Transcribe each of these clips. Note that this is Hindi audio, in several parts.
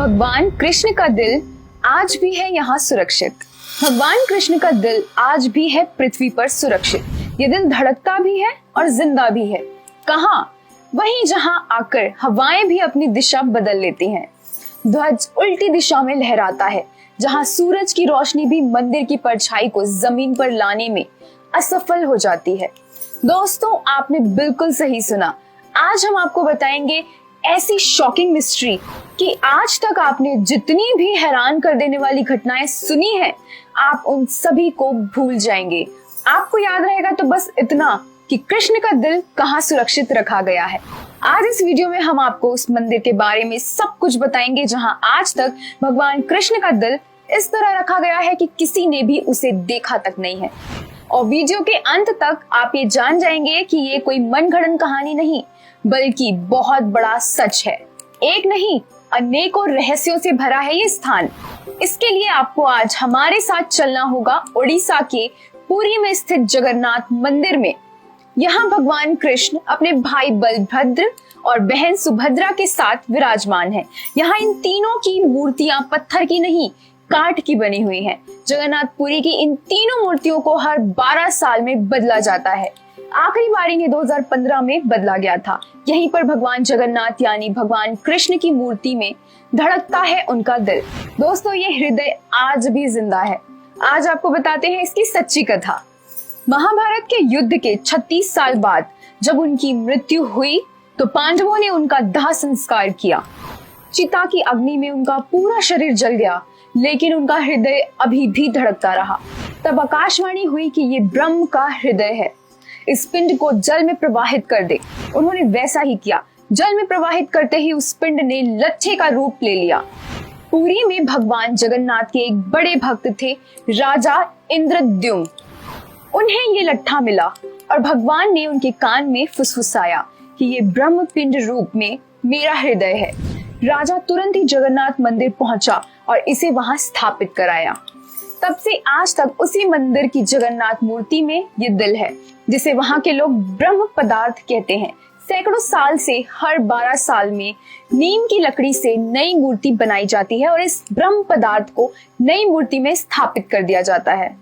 भगवान कृष्ण का दिल आज भी है यहाँ सुरक्षित। भगवान कृष्ण का दिल आज भी है पृथ्वी पर सुरक्षित। ये दिल धड़कता भी है और जिंदा भी है। कहाँ? वहीं जहाँ आकर हवाएं भी अपनी दिशा बदल लेती हैं। ध्वज उल्टी दिशा में लहराता है, जहाँ सूरज की रोशनी भी मंदिर की परछाई को जमीन पर लाने में असफल हो जाती है। दोस्तों, आपने बिल्कुल सही सुना। आज हम आपको बताएंगे ऐसी शॉकिंग मिस्ट्री कि आज तक आपने जितनी भी हैरान कर देने वाली घटनाएं सुनी हैं, आप उन सभी को भूल जाएंगे। आपको याद रहेगा तो बस इतना कि कृष्ण का दिल कहाँ सुरक्षित रखा गया है। आज इस वीडियो में हम आपको उस मंदिर के बारे में सब कुछ बताएंगे जहां आज तक भगवान कृष्ण का दिल इस तरह रखा गया है कि किसी ने भी उसे देखा तक नहीं है। और वीडियो के अंत तक आप ये जान जाएंगे कि ये कोई मनगढ़ंत कहानी नहीं, बल्कि बहुत बड़ा सच है। एक नहीं, अनेकों रहस्यों से भरा है ये स्थान। इसके लिए आपको आज हमारे साथ चलना होगा उड़ीसा के पुरी में स्थित जगन्नाथ मंदिर में। यहाँ भगवान कृष्ण अपने भाई बलभद्र और बहन सुभद्रा के साथ विराजमान हैं। यहाँ इन तीनों की मूर्तियां पत्थर की नहीं, काठ की बनी हुई हैं। जगन्नाथपुरी की इन तीनों मूर्तियों को हर 12 साल में बदला जाता है। आखिरी बार इन्हें 2015 में बदला गया था। यहीं पर भगवान जगन्नाथ यानी भगवान कृष्ण की मूर्ति में धड़कता है उनका दिल। दोस्तों, ये हृदय आज भी जिंदा है। आज आपको बताते हैं इसकी सच्ची कथा। महाभारत के युद्ध के 36 साल बाद जब उनकी मृत्यु हुई तो पांडवों ने उनका दाह संस्कार किया। चिता की अग्नि में उनका पूरा शरीर जल गया, लेकिन उनका हृदय अभी भी धड़कता रहा। तब आकाशवाणी हुई कि ये ब्रह्म का हृदय है, इस पिंड को जल में प्रवाहित कर दे। उन्होंने वैसा ही किया। जल में प्रवाहित करते ही उस पिंड ने लट्ठे का रूप ले लिया। पुरी में भगवान जगन्नाथ के एक बड़े भक्त थे, राजा इंद्रद्युम्न। उन्हें ये लट्ठा मिला और भगवान ने उनके कान में फुसफुसाया कि ये ब्रह्म पिंड रूप में मेरा हृदय है। राजा तुरंत ही जगन्नाथ मंदिर पहुंचा और इसे वहां स्थापित कराया। तब से आज तक उसी मंदिर की जगन्नाथ मूर्ति में ये दिल है, जिसे वहां के लोग ब्रह्म पदार्थ कहते हैं। सैकड़ों साल से हर 12 साल में नीम की लकड़ी से नई मूर्ति बनाई जाती है और इस ब्रह्म पदार्थ को नई मूर्ति में स्थापित कर दिया जाता है।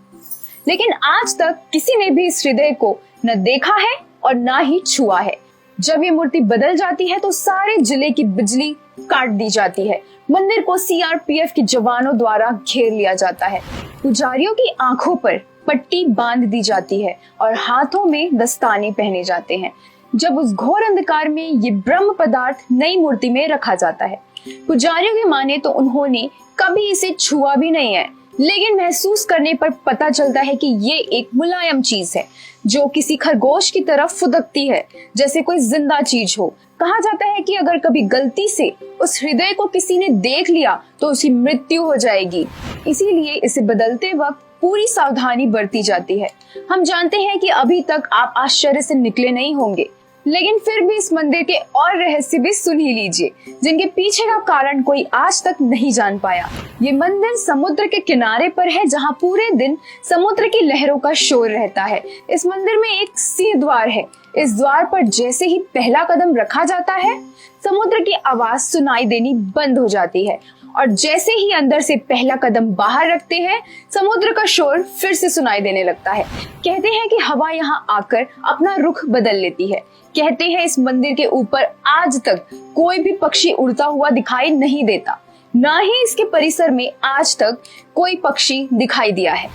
लेकिन आज तक किसी ने भी इस हृदय को न देखा है और न ही छुआ है। जब ये मूर्ति बदल जाती है तो सारे जिले की बिजली काट दी जाती है। मंदिर को सीआरपीएफ के जवानों द्वारा घेर लिया जाता है। पुजारियों की आंखों पर पट्टी बांध दी जाती है और हाथों में दस्ताने पहने जाते हैं। जब उस घोर अंधकार में ये ब्रह्म पदार्थ नई मूर्ति में रखा जाता है। पुजारियों की माने तो उन्होंने कभी इसे छुआ भी नहीं है, लेकिन महसूस करने पर पता चलता है कि ये एक मुलायम चीज है जो किसी खरगोश की तरफ फुदकती है, जैसे कोई जिंदा चीज हो। कहा जाता है कि अगर कभी गलती से उस हृदय को किसी ने देख लिया तो उसकी मृत्यु हो जाएगी। इसीलिए इसे बदलते वक्त पूरी सावधानी बरती जाती है। हम जानते हैं कि अभी तक आप आश्चर्य से निकले नहीं होंगे, लेकिन फिर भी इस मंदिर के और रहस्य भी सुन ही लीजिए, जिनके पीछे का कारण कोई आज तक नहीं जान पाया। ये मंदिर समुद्र के किनारे पर है, जहाँ पूरे दिन समुद्र की लहरों का शोर रहता है। इस मंदिर में एक सिंह द्वार है। इस द्वार पर जैसे ही पहला कदम रखा जाता है, समुद्र की आवाज सुनाई देनी बंद हो जाती है, और जैसे ही अंदर से पहला कदम बाहर रखते हैं, समुद्र का शोर फिर से सुनाई देने लगता है। कहते हैं कि हवा यहाँ आकर अपना रुख बदल लेती है। कहते हैं इस मंदिर के ऊपर आज तक कोई भी पक्षी उड़ता हुआ दिखाई नहीं देता, ना ही इसके परिसर में आज तक कोई पक्षी दिखाई दिया है।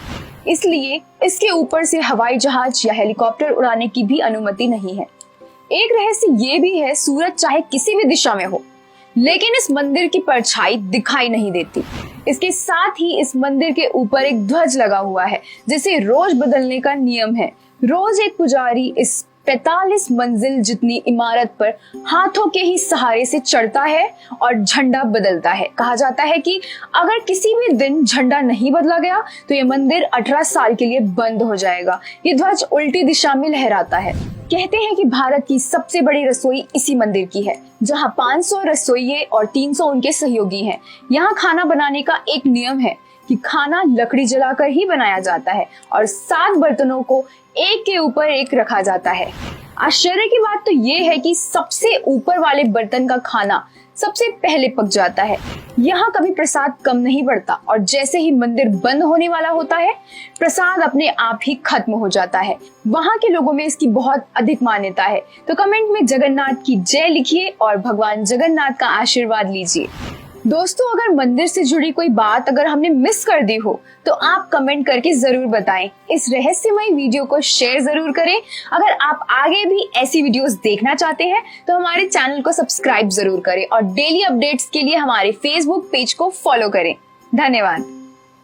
इसलिए इसके ऊपर से हवाई जहाज या हेलीकॉप्टर उड़ाने की भी अनुमति नहीं है। एक रहस्य ये भी है, सूरज चाहे किसी भी दिशा में हो, लेकिन इस मंदिर की परछाई दिखाई नहीं देती। इसके साथ ही इस मंदिर के ऊपर एक ध्वज लगा हुआ है, जिसे रोज बदलने का नियम है। रोज एक पुजारी इस 45 मंजिल जितनी इमारत पर हाथों के ही सहारे से चढ़ता है और झंडा बदलता है। कहा जाता है कि अगर किसी भी दिन झंडा नहीं बदला गया तो ये मंदिर 18 साल के लिए बंद हो जाएगा। ये ध्वज उल्टी दिशा में लहराता है। कहते हैं कि भारत की सबसे बड़ी रसोई इसी मंदिर की है, जहाँ 500 रसोइये और 300 उनके सहयोगी हैं। यहाँ खाना बनाने का एक नियम है कि खाना लकड़ी जलाकर ही बनाया जाता है और 7 बर्तनों को एक के ऊपर एक रखा जाता है। आश्चर्य की बात तो ये है कि सबसे ऊपर वाले बर्तन का खाना सबसे पहले पक जाता है। यहाँ कभी प्रसाद कम नहीं पड़ता और जैसे ही मंदिर बंद होने वाला होता है, प्रसाद अपने आप ही खत्म हो जाता है। वहाँ के लोगों में इसकी बहुत अधिक मान्यता है। तो कमेंट में जगन्नाथ की जय लिखिए और भगवान जगन्नाथ का आशीर्वाद लीजिए। दोस्तों, अगर मंदिर से जुड़ी कोई बात अगर हमने मिस कर दी हो तो आप कमेंट करके जरूर बताएं। इस रहस्यमय वीडियो को शेयर जरूर करें। अगर आप आगे भी ऐसी वीडियोस देखना चाहते हैं तो हमारे चैनल को सब्सक्राइब जरूर करें और डेली अपडेट्स के लिए हमारे फेसबुक पेज को फॉलो करें। धन्यवाद।